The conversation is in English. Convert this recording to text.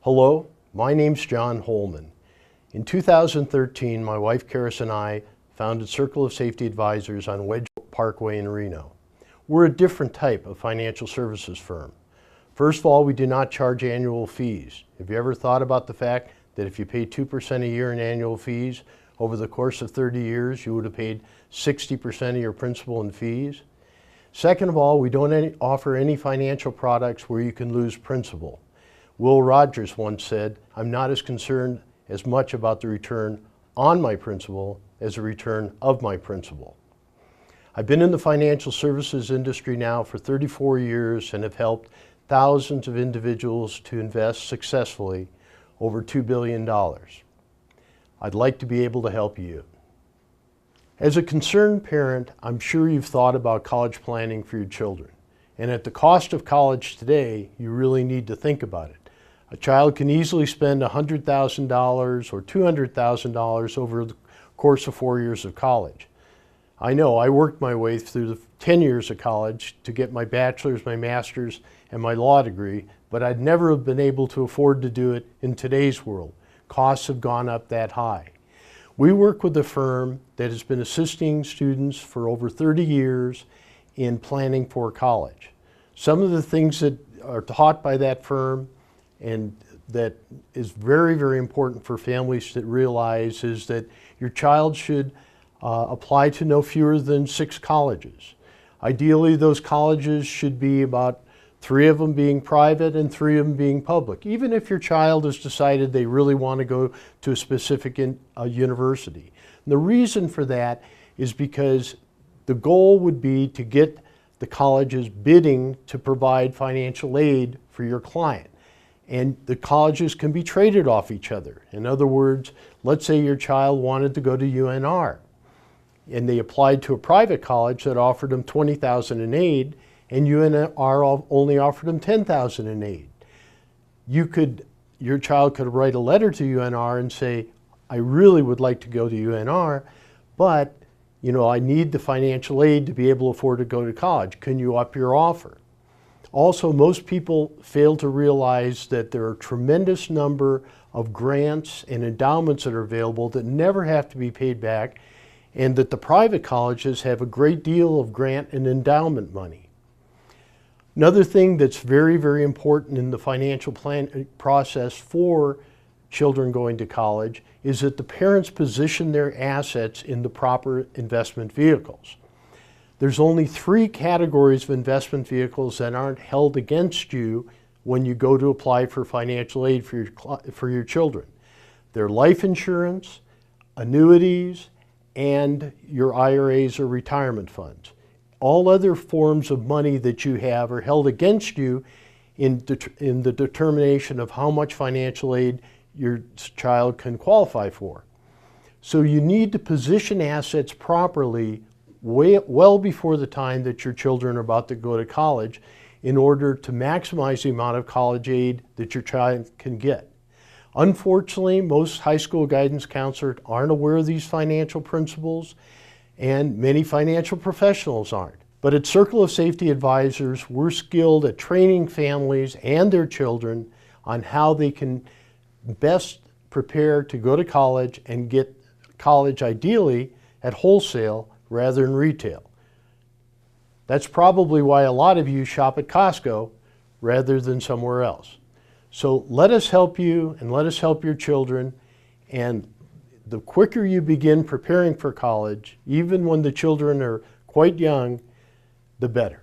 Hello, my name's John Holman. In 2013, my wife Karis and I founded Circle of Safety Advisors on Wedge Parkway in Reno. We're a different type of financial services firm. First of all, we do not charge annual fees. Have you ever thought about the fact that if you pay 2% a year in annual fees, over the course of 30 years, you would have paid 60% of your principal in fees? Second of all, we don't offer any financial products where you can lose principal. Will Rogers once said, "I'm not as concerned as much about the return on my principal as the return of my principal." I've been in the financial services industry now for 34 years and have helped thousands of individuals to invest successfully over $2 billion. I'd like to be able to help you. As a concerned parent, I'm sure you've thought about college planning for your children. And at the cost of college today, you really need to think about it. A child can easily spend $100,000 or $200,000 over the course of 4 years of college. I know I worked my way through the 10 years of college to get my bachelor's, my master's, and my law degree, but I'd never have been able to afford to do it in today's world. Costs have gone up that high. We work with a firm that has been assisting students for over 30 years in planning for college. Some of the things that are taught by that firm and that is very, very important for families to realize is that your child should apply to no fewer than 6 colleges. Ideally, those colleges should be about 3 of them being private and 3 of them being public, even if your child has decided they really want to go to a specific university. And the reason for that is because the goal would be to get the colleges bidding to provide financial aid for your client. And the colleges can be traded off each other. In other words, let's say your child wanted to go to UNR and they applied to a private college that offered them $20,000 in aid, and UNR only offered them $10,000 in aid. Your child could write a letter to UNR and say, "I really would like to go to UNR, but I need the financial aid to be able to afford to go to college. Can you up your offer?" Also, most people fail to realize that there are a tremendous number of grants and endowments that are available that never have to be paid back, and that the private colleges have a great deal of grant and endowment money. Another thing that's very, very important in the financial plan process for children going to college is that the parents position their assets in the proper investment vehicles. There's only 3 categories of investment vehicles that aren't held against you when you go to apply for financial aid for your children. They're life insurance, annuities, and your IRAs or retirement funds. All other forms of money that you have are held against you in the determination of how much financial aid your child can qualify for. So you need to position assets properly well before the time that your children are about to go to college in order to maximize the amount of college aid that your child can get. Unfortunately, most high school guidance counselors aren't aware of these financial principles, and many financial professionals aren't. But at Circle of Safety Advisors, we're skilled at training families and their children on how they can best prepare to go to college and get college ideally at wholesale rather than retail. That's probably why a lot of you shop at Costco rather than somewhere else. So let us help you and let us help your children, and the quicker you begin preparing for college, even when the children are quite young, the better.